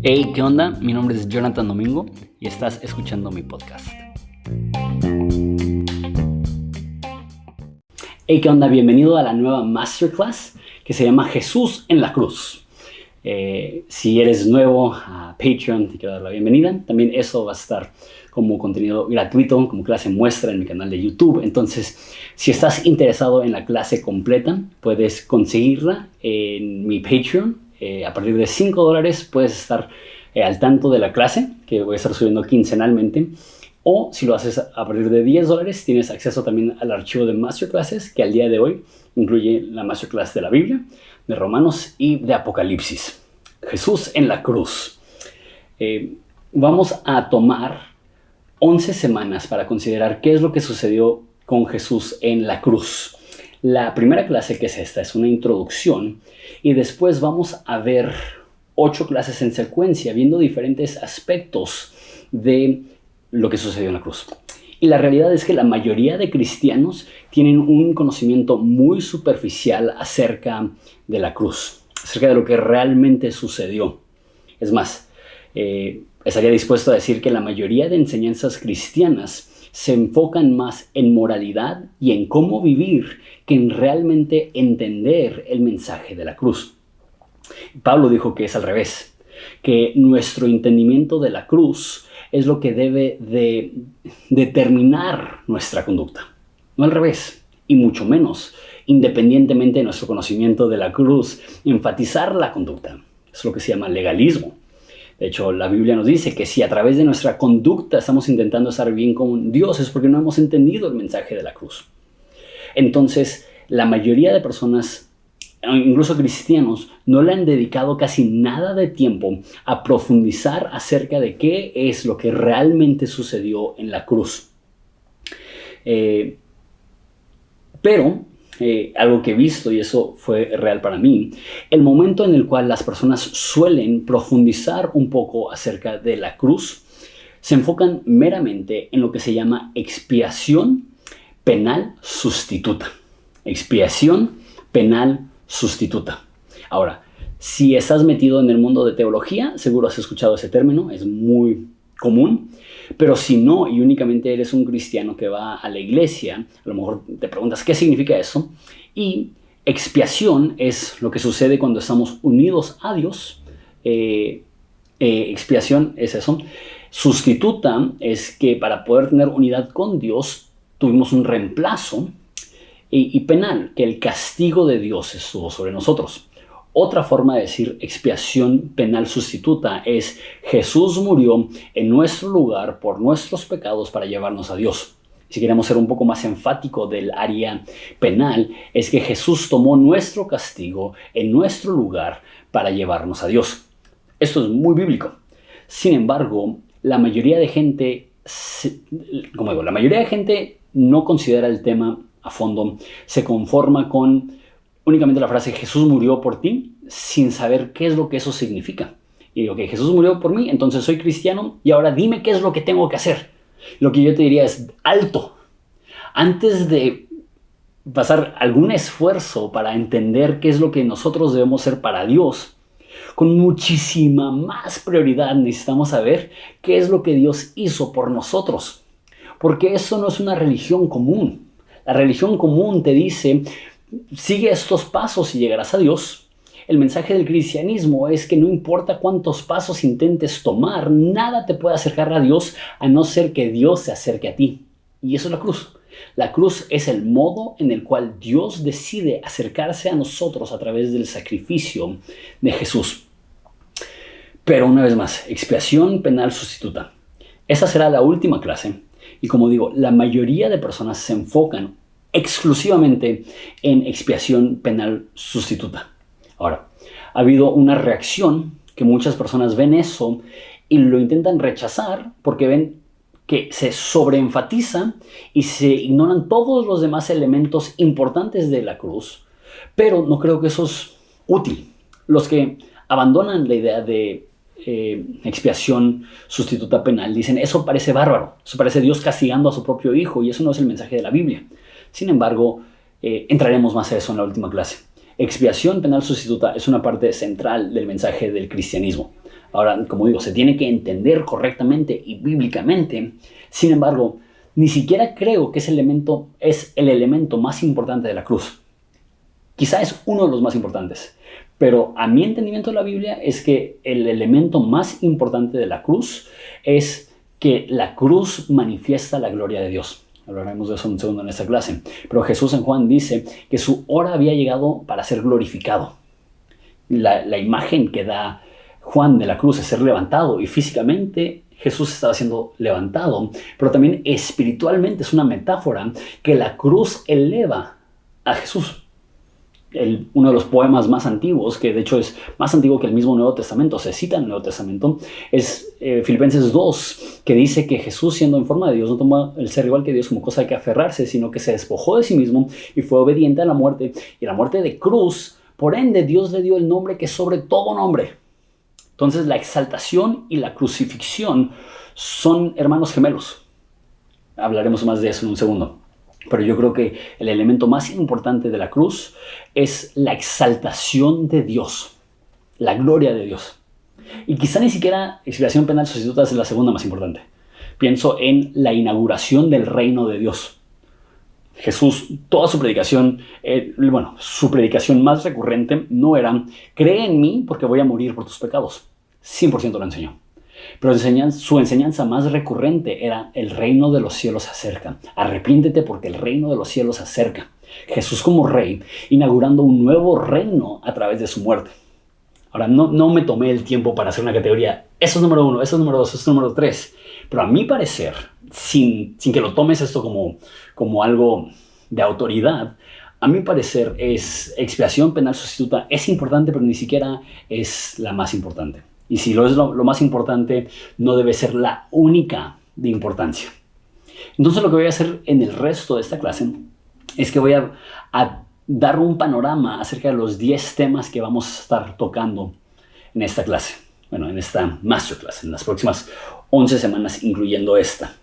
Hey, ¿qué onda? Mi nombre es Jonathan Domingo y estás escuchando mi podcast. Hey, ¿qué onda? Bienvenido a la nueva masterclass que se llama Jesús en la Cruz. Si eres nuevo a Patreon, te quiero dar la bienvenida. También eso va a estar como contenido gratuito, como clase muestra en mi canal de YouTube. Entonces, si estás interesado en la clase completa, puedes conseguirla en mi Patreon. A partir de $5 puedes estar al tanto de la clase que voy a estar subiendo quincenalmente. O si lo haces a partir de $10, tienes acceso también al archivo de Masterclasses, que al día de hoy incluye la Masterclass de la Biblia, de Romanos y de Apocalipsis. Jesús en la cruz. Vamos a tomar 11 semanas para considerar qué es lo que sucedió con Jesús en la cruz. La primera clase, que es esta, es una introducción, y después vamos a ver 8 clases en secuencia, viendo diferentes aspectos de lo que sucedió en la cruz. Y la realidad es que la mayoría de cristianos tienen un conocimiento muy superficial acerca de la cruz, acerca de lo que realmente sucedió. Es más, estaría dispuesto a decir que la mayoría de enseñanzas cristianas se enfocan más en moralidad y en cómo vivir que en realmente entender el mensaje de la cruz. Pablo dijo que es al revés, que nuestro entendimiento de la cruz es lo que debe de determinar nuestra conducta, no al revés, y mucho menos, independientemente de nuestro conocimiento de la cruz, enfatizar la conducta. Es lo que se llama legalismo. De hecho, la Biblia nos dice que si a través de nuestra conducta estamos intentando estar bien con Dios, es porque no hemos entendido el mensaje de la cruz. Entonces, la mayoría de personas, incluso cristianos, no le han dedicado casi nada de tiempo a profundizar acerca de qué es lo que realmente sucedió en la cruz. Algo que he visto, y eso fue real para mí, el momento en el cual las personas suelen profundizar un poco acerca de la cruz, se enfocan meramente en lo que se llama expiación penal sustituta. Expiación penal sustituta. Ahora, si estás metido en el mundo de teología, seguro has escuchado ese término, es muy común. Pero si no, y únicamente eres un cristiano que va a la iglesia, a lo mejor te preguntas qué significa eso. Y expiación es lo que sucede cuando estamos unidos a Dios. Expiación es eso. Sustituta es que para poder tener unidad con Dios tuvimos un reemplazo. Y penal, que el castigo de Dios estuvo sobre nosotros. Otra forma de decir expiación penal sustituta es Jesús murió en nuestro lugar por nuestros pecados para llevarnos a Dios. Si queremos ser un poco más enfático del área penal, es que Jesús tomó nuestro castigo en nuestro lugar para llevarnos a Dios. Esto es muy bíblico. Sin embargo, la mayoría de gente no considera el tema a fondo, se conforma con únicamente la frase Jesús murió por ti, sin saber qué es lo que eso significa. Y digo, que Jesús murió por mí, entonces soy cristiano y ahora dime qué es lo que tengo que hacer. Lo que yo te diría es, alto. Antes de pasar algún esfuerzo para entender qué es lo que nosotros debemos ser para Dios, con muchísima más prioridad necesitamos saber qué es lo que Dios hizo por nosotros. Porque eso no es una religión común. La religión común te dice, sigue estos pasos y llegarás a Dios. El mensaje del cristianismo es que no importa cuántos pasos intentes tomar, nada te puede acercar a Dios a no ser que Dios se acerque a ti. Y eso es la cruz. La cruz es el modo en el cual Dios decide acercarse a nosotros a través del sacrificio de Jesús. Pero una vez más, expiación penal sustituta. Esa será la última clase. Y como digo, la mayoría de personas se enfocan exclusivamente en expiación penal sustituta. Ahora, ha habido una reacción que muchas personas ven eso y lo intentan rechazar porque ven que se sobreenfatiza y se ignoran todos los demás elementos importantes de la cruz, pero no creo que eso es útil. Los que abandonan la idea de expiación sustituta penal dicen, eso parece bárbaro, eso parece Dios castigando a su propio hijo y eso no es el mensaje de la Biblia. Sin embargo, entraremos más a eso en la última clase. Expiación penal sustituta es una parte central del mensaje del cristianismo. Ahora, como digo, se tiene que entender correctamente y bíblicamente. Sin embargo, ni siquiera creo que ese elemento es el elemento más importante de la cruz. Quizá es uno de los más importantes, pero a mi entendimiento de la Biblia es que el elemento más importante de la cruz es que la cruz manifiesta la gloria de Dios. Hablaremos de eso un segundo en esta clase. Pero Jesús en Juan dice que su hora había llegado para ser glorificado. La imagen que da Juan de la cruz es ser levantado, y físicamente Jesús estaba siendo levantado, pero también espiritualmente es una metáfora que la cruz eleva a Jesús. Uno de los poemas más antiguos, que de hecho es más antiguo que el mismo Nuevo Testamento, se cita en el Nuevo Testamento, es Filipenses 2, que dice que Jesús, siendo en forma de Dios, no tomó el ser igual que Dios como cosa de que aferrarse, sino que se despojó de sí mismo y fue obediente a la muerte, y la muerte de cruz. Por ende, Dios le dio el nombre que es sobre todo nombre. Entonces, la exaltación y la crucifixión son hermanos gemelos. Hablaremos más de eso en un segundo. Pero yo creo que el elemento más importante de la cruz es la exaltación de Dios, la gloria de Dios. Y quizá ni siquiera expiación penal sustituta es la segunda más importante. Pienso en la inauguración del reino de Dios. Jesús, toda su predicación, su predicación más recurrente no era: cree en mí porque voy a morir por tus pecados. 100% lo enseñó. Pero su enseñanza más recurrente era: el reino de los cielos se acerca. Arrepiéntete porque el reino de los cielos se acerca. Jesús como rey, inaugurando un nuevo reino a través de su muerte. Ahora, no me tomé el tiempo para hacer una categoría. Eso es número 1, eso es número 2, eso es número 3. Pero a mi parecer, sin que lo tomes esto como algo de autoridad, a mi parecer expiación penal sustituta es importante, pero ni siquiera es la más importante. Y si lo es lo más importante, no debe ser la única de importancia. Entonces, lo que voy a hacer en el resto de esta clase es que voy a dar un panorama acerca de los 10 temas que vamos a estar tocando en esta clase. Bueno, en esta masterclass, en las próximas 11 semanas, incluyendo esta.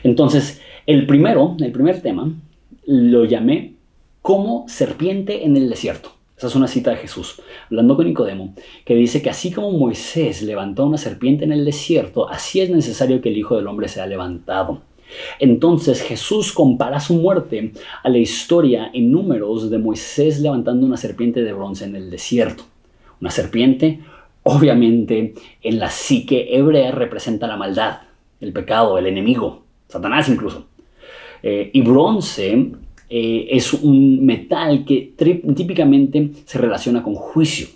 Entonces, el primer tema lo llamé como serpiente en el desierto. Esa es una cita de Jesús, hablando con Nicodemo, que dice que así como Moisés levantó una serpiente en el desierto, así es necesario que el Hijo del Hombre sea levantado. Entonces Jesús compara su muerte a la historia en Números de Moisés levantando una serpiente de bronce en el desierto. Una serpiente, obviamente, en la psique hebrea representa la maldad, el pecado, el enemigo, Satanás incluso. Y bronce es un metal que típicamente se relaciona con juicio.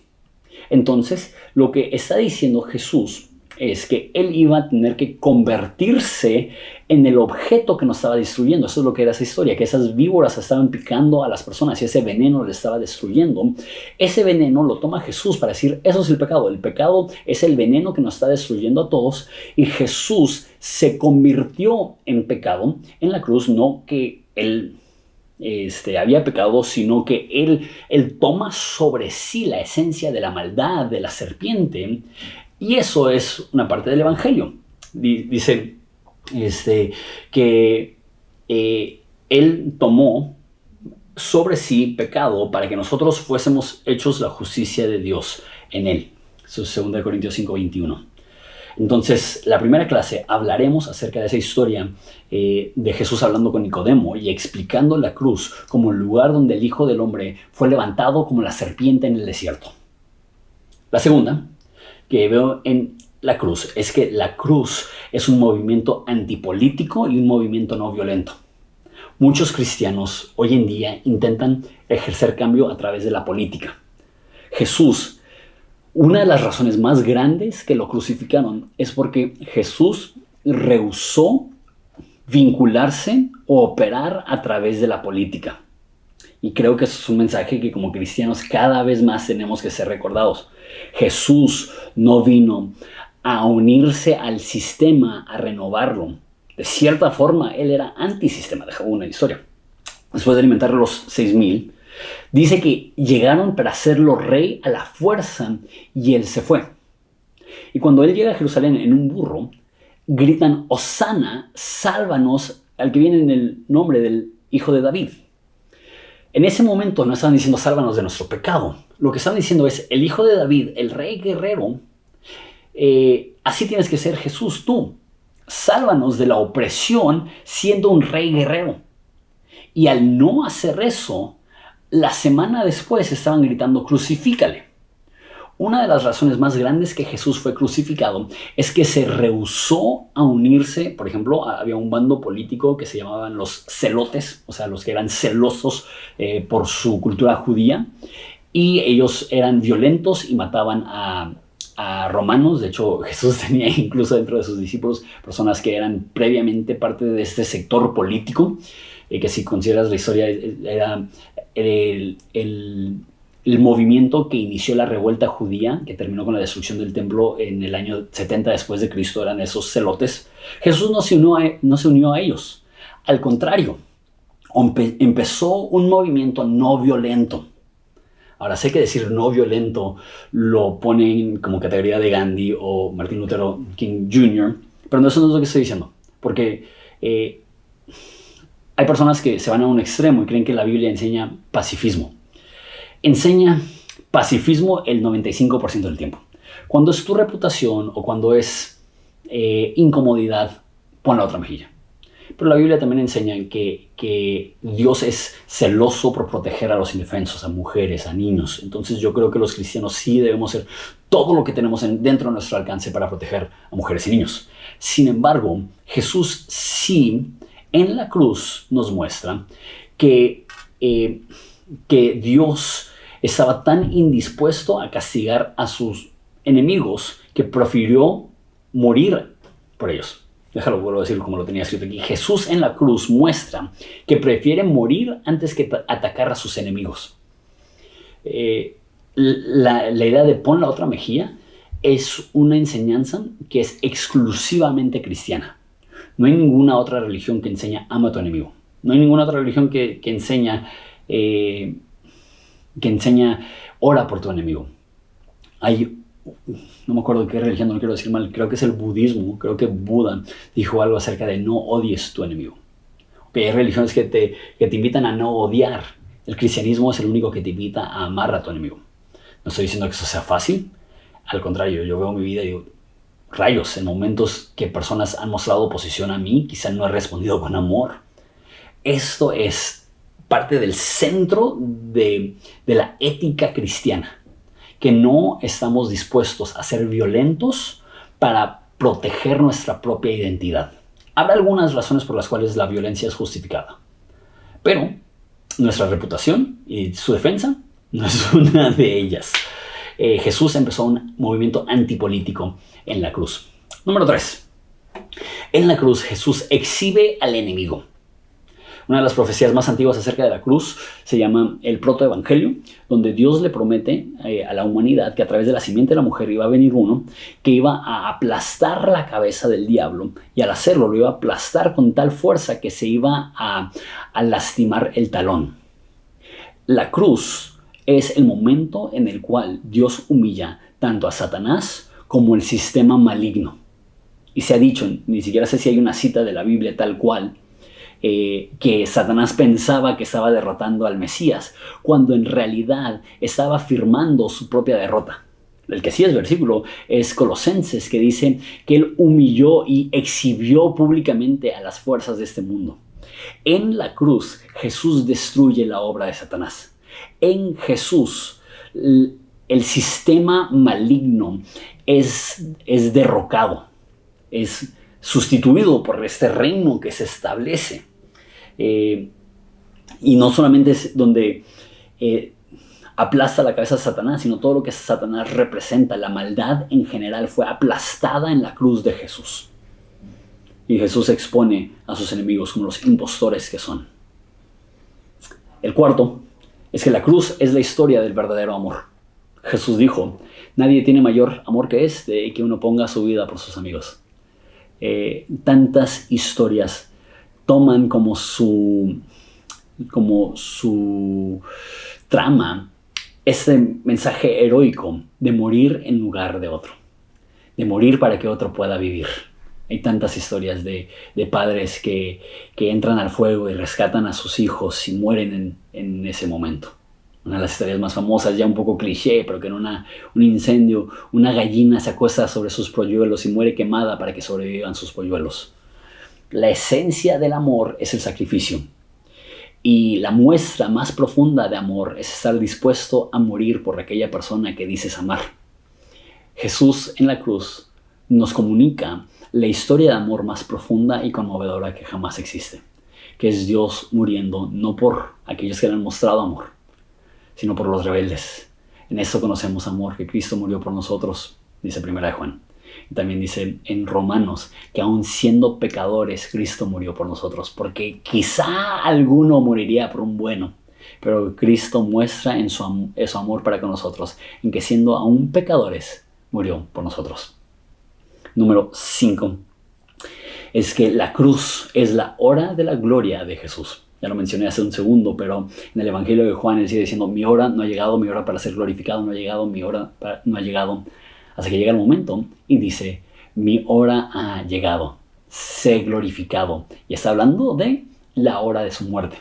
Entonces, lo que está diciendo Jesús es que él iba a tener que convertirse en el objeto que nos estaba destruyendo. Eso es lo que era esa historia, que esas víboras estaban picando a las personas y ese veneno le estaba destruyendo. Ese veneno lo toma Jesús para decir: eso es el pecado. El pecado es el veneno que nos está destruyendo a todos, y Jesús se convirtió en pecado en la cruz, no que él había pecado, sino que él toma sobre sí la esencia de la maldad de la serpiente. Y eso es una parte del Evangelio. Dice que él tomó sobre sí pecado para que nosotros fuésemos hechos la justicia de Dios en él. Eso es 2 Corintios 5:21. Entonces, la primera clase hablaremos acerca de esa historia de Jesús hablando con Nicodemo y explicando la cruz como el lugar donde el Hijo del Hombre fue levantado como la serpiente en el desierto. La segunda que veo en la cruz es que la cruz es un movimiento antipolítico y un movimiento no violento. Muchos cristianos hoy en día intentan ejercer cambio a través de la política. Jesús, una de las razones más grandes que lo crucificaron es porque Jesús rehusó vincularse o operar a través de la política. Y creo que eso es un mensaje que como cristianos cada vez más tenemos que ser recordados. Jesús no vino a unirse al sistema, a renovarlo. De cierta forma, él era antisistema. Dejaba una historia. Después de alimentar a los 6,000, dice que llegaron para hacerlo rey a la fuerza y él se fue. Y cuando él llega a Jerusalén en un burro, gritan: Hosana, sálvanos al que viene en el nombre del Hijo de David. En ese momento no estaban diciendo sálvanos de nuestro pecado. Lo que estaban diciendo es el hijo de David, el rey guerrero, así tienes que ser Jesús tú. Sálvanos de la opresión siendo un rey guerrero. Y al no hacer eso, la semana después estaban gritando crucifícale. Una de las razones más grandes que Jesús fue crucificado es que se rehusó a unirse. Por ejemplo, había un bando político que se llamaban los celotes, o sea, los que eran celosos por su cultura judía, y ellos eran violentos y mataban a romanos. De hecho, Jesús tenía incluso dentro de sus discípulos personas que eran previamente parte de este sector político, que si consideras la historia era el movimiento que inició la revuelta judía, que terminó con la destrucción del templo en el año 70 después de Cristo, eran esos celotes. Jesús no se unió a ellos. Al contrario, empezó un movimiento no violento. Ahora, sé que decir no violento lo ponen como categoría de Gandhi o Martin Luther King Jr., pero eso no es lo que estoy diciendo, porque hay personas que se van a un extremo y creen que la Biblia enseña pacifismo. Enseña pacifismo el 95% del tiempo. Cuando es tu reputación o cuando es incomodidad, pon la otra mejilla. Pero la Biblia también enseña que Dios es celoso por proteger a los indefensos, a mujeres, a niños. Entonces yo creo que los cristianos sí debemos hacer todo lo que tenemos dentro de nuestro alcance para proteger a mujeres y niños. Sin embargo, Jesús sí en la cruz nos muestra que Dios estaba tan indispuesto a castigar a sus enemigos que prefirió morir por ellos. Déjalo, vuelvo a decir como lo tenía escrito aquí. Jesús en la cruz muestra que prefiere morir antes que atacar a sus enemigos. La idea de pon la otra mejilla es una enseñanza que es exclusivamente cristiana. No hay ninguna otra religión que enseña ama a tu enemigo. No hay ninguna otra religión que enseña ora por tu enemigo. No me acuerdo de qué religión, no lo quiero decir mal, creo que es el budismo. Creo que Buda dijo algo acerca de no odies tu enemigo. Hay religiones que te invitan a no odiar. El cristianismo es el único que te invita a amar a tu enemigo. No estoy diciendo que eso sea fácil. Al contrario, yo veo mi vida y digo, rayos, en momentos que personas han mostrado oposición a mí, quizá no he respondido con amor. Esto es parte del centro de la ética cristiana, que no estamos dispuestos a ser violentos para proteger nuestra propia identidad. Habrá algunas razones por las cuales la violencia es justificada, pero nuestra reputación y su defensa no es una de ellas. Jesús empezó un movimiento antipolítico en la cruz. Número 3. En la cruz Jesús exhibe al enemigo. Una de las profecías más antiguas acerca de la cruz se llama el protoevangelio, donde Dios le promete a la humanidad que a través de la simiente de la mujer iba a venir uno que iba a aplastar la cabeza del diablo, y al hacerlo lo iba a aplastar con tal fuerza que se iba a lastimar el talón. La cruz es el momento en el cual Dios humilla tanto a Satanás como el sistema maligno. Y se ha dicho, ni siquiera sé si hay una cita de la Biblia tal cual, que Satanás pensaba que estaba derrotando al Mesías, cuando en realidad estaba firmando su propia derrota. El que sí es versículo es Colosenses, que dice que él humilló y exhibió públicamente a las fuerzas de este mundo. En la cruz, Jesús destruye la obra de Satanás. En Jesús, el sistema maligno es derrocado, es sustituido por este reino que se establece. Y no solamente es donde aplasta la cabeza de Satanás, sino todo lo que Satanás representa, la maldad en general, fue aplastada en la cruz de Jesús. Y Jesús expone a sus enemigos como los impostores que son. El cuarto es que la cruz es la historia del verdadero amor. Jesús dijo, nadie tiene mayor amor que este, que uno ponga su vida por sus amigos. Tantas historias toman como su trama este mensaje heroico de morir en lugar de otro, de morir para que otro pueda vivir. Hay tantas historias de padres que entran al fuego y rescatan a sus hijos y mueren en ese momento. Una de las historias más famosas, ya un poco cliché, pero que en un incendio una gallina se acuesta sobre sus polluelos y muere quemada para que sobrevivan sus polluelos. La esencia del amor es el sacrificio. Y la muestra más profunda de amor es estar dispuesto a morir por aquella persona que dices amar. Jesús en la cruz nos comunica la historia de amor más profunda y conmovedora que jamás existe, que es Dios muriendo no por aquellos que le han mostrado amor, sino por los rebeldes. En esto conocemos amor, que Cristo murió por nosotros, dice 1 de Juan. Y también dice en Romanos que aun siendo pecadores, Cristo murió por nosotros, porque quizá alguno moriría por un bueno, pero Cristo muestra en su amor para con nosotros, en que siendo aún pecadores, murió por nosotros. Número 5 es que la cruz es la hora de la gloria de Jesús. Ya lo mencioné hace un segundo, pero en el Evangelio de Juan él sigue diciendo, mi hora no ha llegado, mi hora para ser glorificado no ha llegado, mi hora no ha llegado, hasta que llega el momento y dice, mi hora ha llegado, sé glorificado. Y está hablando de la hora de su muerte.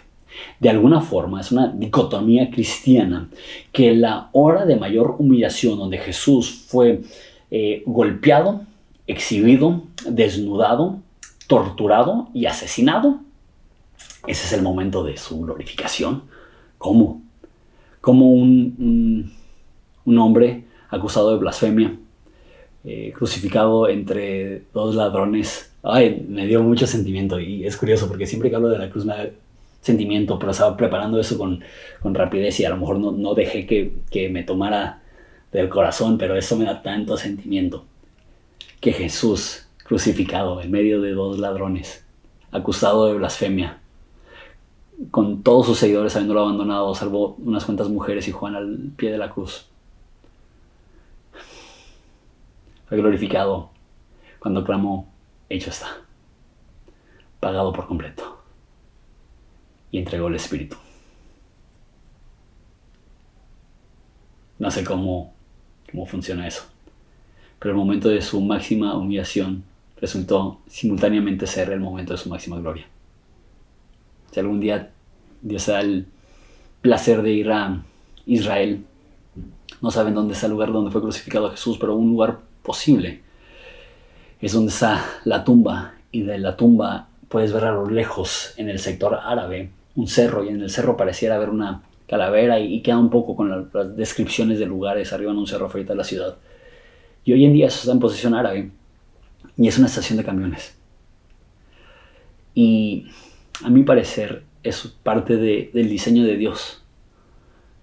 De alguna forma es una dicotomía cristiana que la hora de mayor humillación, donde Jesús fue golpeado, exhibido, desnudado, torturado y asesinado, ese es el momento de su glorificación. ¿Cómo? Como un hombre acusado de blasfemia, crucificado entre dos ladrones. Ay, me dio mucho sentimiento y es curioso porque siempre que hablo de la cruz me da sentimiento, pero estaba preparando eso con rapidez y a lo mejor no dejé que me tomara del corazón, pero eso me da tanto sentimiento. Que Jesús crucificado en medio de dos ladrones, acusado de blasfemia, con todos sus seguidores habiéndolo abandonado, salvo unas cuantas mujeres y Juan al pie de la cruz. Fue glorificado cuando clamó, hecho está, pagado por completo, y entregó el Espíritu. No sé cómo funciona eso, pero el momento de su máxima humillación resultó simultáneamente ser el momento de su máxima gloria. Si algún día Dios da el placer de ir a Israel, no saben dónde está el lugar donde fue crucificado Jesús, pero un lugar posible es donde está la tumba, y de la tumba puedes ver a lo lejos en el sector árabe un cerro, y en el cerro pareciera haber una calavera y queda un poco con las descripciones de lugares arriba en un cerro frente a la ciudad. Y hoy en día eso está en posesión árabe y es una estación de camiones. Y a mi parecer es parte del diseño de Dios.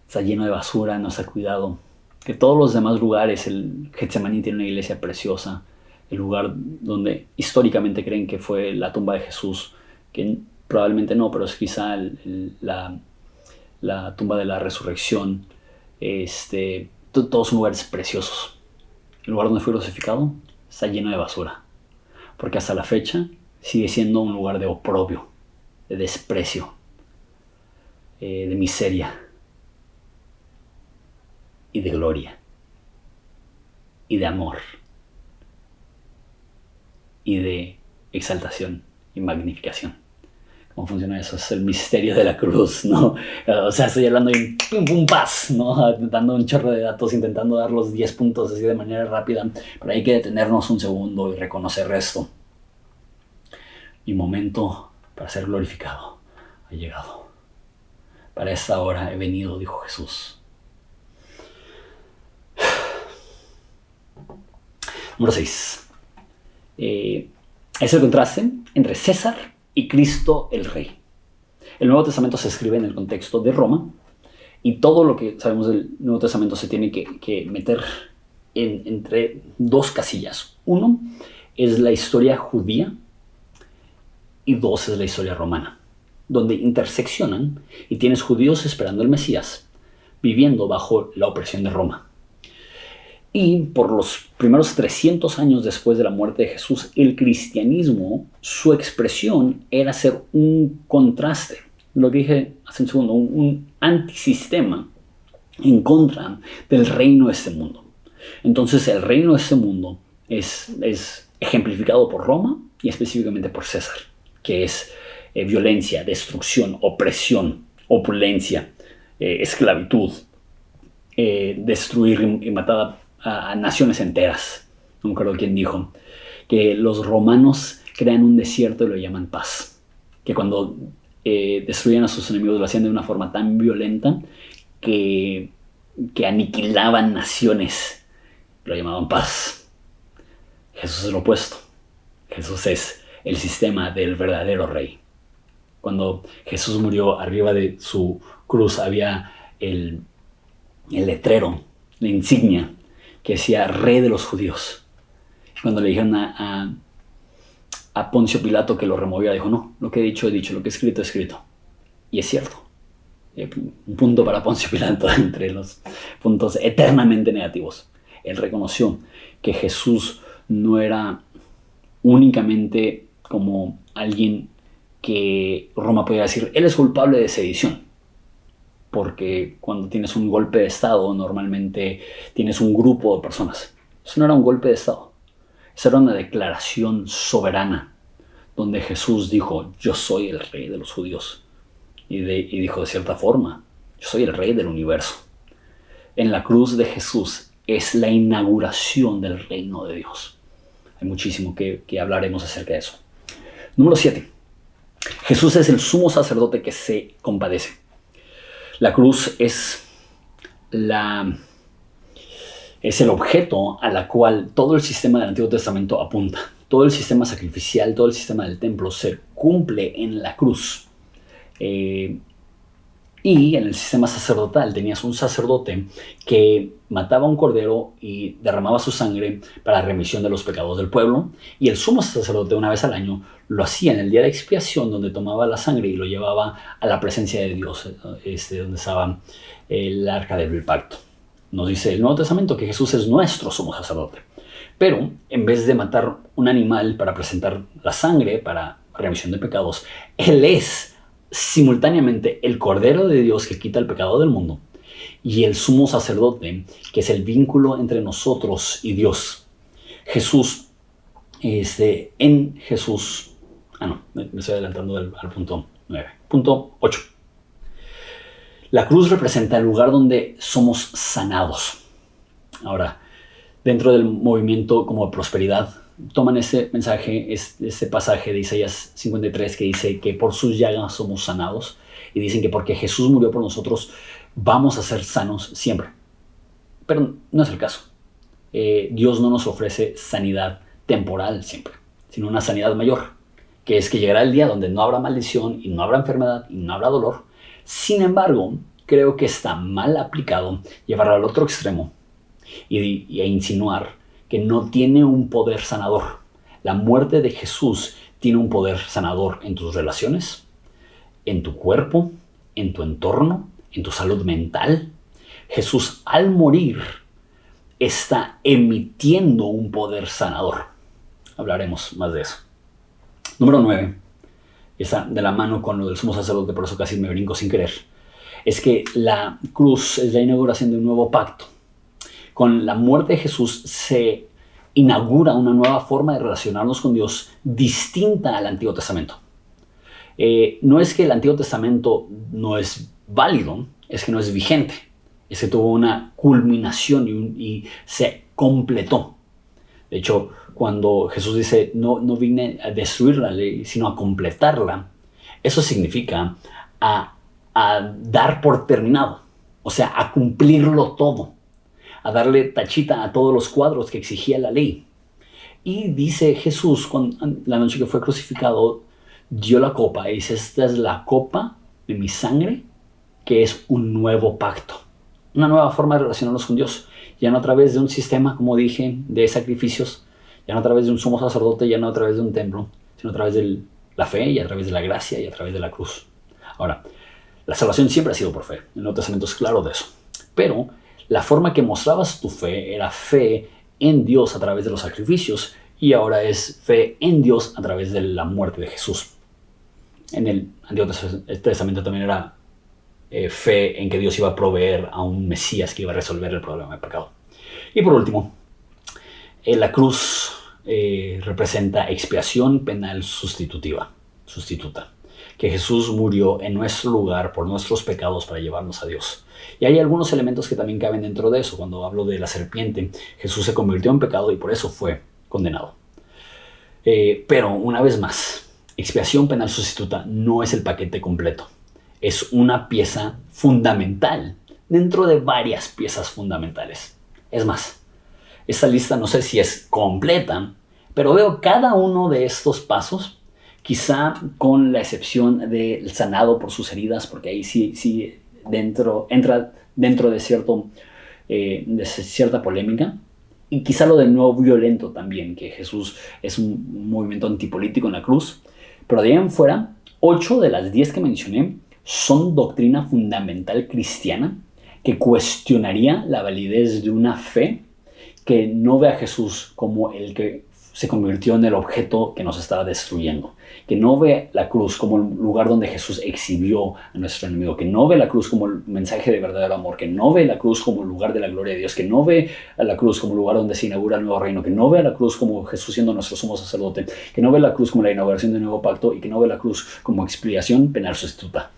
Está lleno de basura, no está cuidado. Que todos los demás lugares, el Getsemaní tiene una iglesia preciosa, el lugar donde históricamente creen que fue la tumba de Jesús, que probablemente no, pero es quizá la tumba de la resurrección. Todos son lugares preciosos. El lugar donde fue crucificado está lleno de basura, porque hasta la fecha sigue siendo un lugar de oprobio, de desprecio, de miseria y de gloria y de amor y de exaltación y magnificación. ¿Cómo funciona eso? Es el misterio de la cruz, ¿no? O sea, estoy hablando de pum pum paz, ¿no? Dando un chorro de datos, intentando dar los 10 puntos así de manera rápida, pero hay que detenernos un segundo y reconocer esto. Mi momento para ser glorificado ha llegado. Para esta hora he venido, dijo Jesús. Número 6. Es el contraste entre César y Cristo el Rey. El Nuevo Testamento se escribe en el contexto de Roma y todo lo que sabemos del Nuevo Testamento se tiene que meter entre dos casillas. Uno es la historia judía y dos es la historia romana, donde interseccionan y tienes judíos esperando el Mesías, viviendo bajo la opresión de Roma. Y por los primeros 300 años después de la muerte de Jesús, el cristianismo, su expresión era ser un contraste. Lo que dije hace un segundo, un antisistema en contra del reino de este mundo. Entonces el reino de este mundo es ejemplificado por Roma y específicamente por César, que es violencia, destrucción, opresión, opulencia, esclavitud, destruir y matar a naciones enteras. No me acuerdo quién dijo que los romanos crean un desierto y lo llaman paz, que cuando destruían a sus enemigos lo hacían de una forma tan violenta que aniquilaban naciones, lo llamaban paz. Jesús es lo opuesto. Jesús es el sistema del verdadero rey. Cuando Jesús murió, arriba de su cruz había el letrero, la insignia que decía Rey de los Judíos. Cuando le dijeron a Poncio Pilato que lo removiera, dijo: no, lo que he dicho, lo que he escrito, escrito. Y es cierto. Un punto para Poncio Pilato entre los puntos eternamente negativos. Él reconoció que Jesús no era únicamente como alguien que Roma podía decir, él es culpable de sedición. Porque cuando tienes un golpe de Estado, normalmente tienes un grupo de personas. Eso no era un golpe de Estado. Eso era una declaración soberana, donde Jesús dijo: yo soy el rey de los judíos. Y dijo de cierta forma: yo soy el rey del universo. En la cruz de Jesús es la inauguración del reino de Dios. Hay muchísimo que hablaremos acerca de eso. Número 7. Jesús es el sumo sacerdote que se compadece. La cruz es el objeto a la cual todo el sistema del Antiguo Testamento apunta. Todo el sistema sacrificial, todo el sistema del templo se cumple en la cruz. Y en el sistema sacerdotal tenías un sacerdote que mataba un cordero y derramaba su sangre para remisión de los pecados del pueblo. Y el sumo sacerdote, una vez al año, lo hacía en el día de expiación, donde tomaba la sangre y lo llevaba a la presencia de Dios, donde estaba el arca del pacto. Nos dice el Nuevo Testamento que Jesús es nuestro sumo sacerdote. Pero en vez de matar un animal para presentar la sangre para remisión de pecados, Él es simultáneamente el Cordero de Dios que quita el pecado del mundo y el sumo sacerdote, que es el vínculo entre nosotros y Dios. Jesús, en Jesús, me estoy adelantando al punto 9. Punto 8. La cruz representa el lugar donde somos sanados. Ahora, dentro del movimiento como de prosperidad, toman ese mensaje, ese pasaje de Isaías 53 que dice que por sus llagas somos sanados, y dicen que porque Jesús murió por nosotros vamos a ser sanos siempre. Pero no es el caso. Dios no nos ofrece sanidad temporal siempre, sino una sanidad mayor, que es que llegará el día donde no habrá maldición y no habrá enfermedad y no habrá dolor. Sin embargo, creo que está mal aplicado llevarlo al otro extremo y a insinuar que no tiene un poder sanador. La muerte de Jesús tiene un poder sanador en tus relaciones, en tu cuerpo, en tu entorno, en tu salud mental. Jesús, al morir, está emitiendo un poder sanador. Hablaremos más de eso. Número 9. Está de la mano con lo del sumo sacerdote, por eso casi me brinco sin querer. Es que la cruz es la inauguración de un nuevo pacto. Con la muerte de Jesús se inaugura una nueva forma de relacionarnos con Dios distinta al Antiguo Testamento. No es que el Antiguo Testamento no es válido, es que no es vigente. Es que tuvo una culminación y se completó. De hecho, cuando Jesús dice, no vine a destruir la ley, sino a completarla, eso significa a dar por terminado. O sea, a cumplirlo todo. A darle tachita a todos los cuadros que exigía la ley. Y dice Jesús, la noche que fue crucificado, dio la copa y dice: esta es la copa de mi sangre, que es un nuevo pacto. Una nueva forma de relacionarnos con Dios. Ya no a través de un sistema, como dije, de sacrificios, ya no a través de un sumo sacerdote, ya no a través de un templo, sino a través de la fe y a través de la gracia y a través de la cruz. Ahora, la salvación siempre ha sido por fe. El Nuevo Testamento es claro de eso. Pero la forma que mostrabas tu fe era fe en Dios a través de los sacrificios, y ahora es fe en Dios a través de la muerte de Jesús. En el Antiguo Testamento también era fe en que Dios iba a proveer a un Mesías que iba a resolver el problema del pecado. Y por último, la cruz representa expiación penal sustituta. Que Jesús murió en nuestro lugar por nuestros pecados para llevarnos a Dios. Y hay algunos elementos que también caben dentro de eso. Cuando hablo de la serpiente, Jesús se convirtió en pecado y por eso fue condenado. Pero una vez más, expiación penal sustituta no es el paquete completo. Es una pieza fundamental dentro de varias piezas fundamentales. Es más, esta lista no sé si es completa, pero veo cada uno de estos pasos, quizá con la excepción del sanado por sus heridas, porque ahí sí entra dentro de cierta polémica. Y quizá lo del nuevo violento también, que Jesús es un movimiento antipolítico en la cruz. Pero de ahí en fuera, 8 de las 10 que mencioné son doctrina fundamental cristiana que cuestionaría la validez de una fe que no ve a Jesús como el que se convirtió en el objeto que nos estaba destruyendo, que no ve la cruz como el lugar donde Jesús exhibió a nuestro enemigo, que no ve la cruz como el mensaje de verdadero amor, que no ve la cruz como el lugar de la gloria de Dios, que no ve a la cruz como el lugar donde se inaugura el nuevo reino, que no ve a la cruz como Jesús siendo nuestro sumo sacerdote, que no ve la cruz como la inauguración del nuevo pacto y que no ve la cruz como expiación penal sustituta.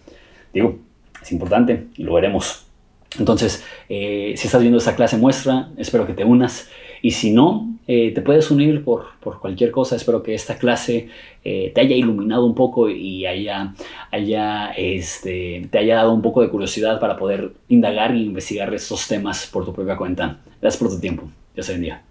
Digo, es importante y lo veremos. Entonces, si estás viendo esta clase muestra, espero que te unas. Y si no, te puedes unir por cualquier cosa. Espero que esta clase te haya iluminado un poco y te haya dado un poco de curiosidad para poder indagar e investigar estos temas por tu propia cuenta. Gracias por tu tiempo. Dios te bendiga.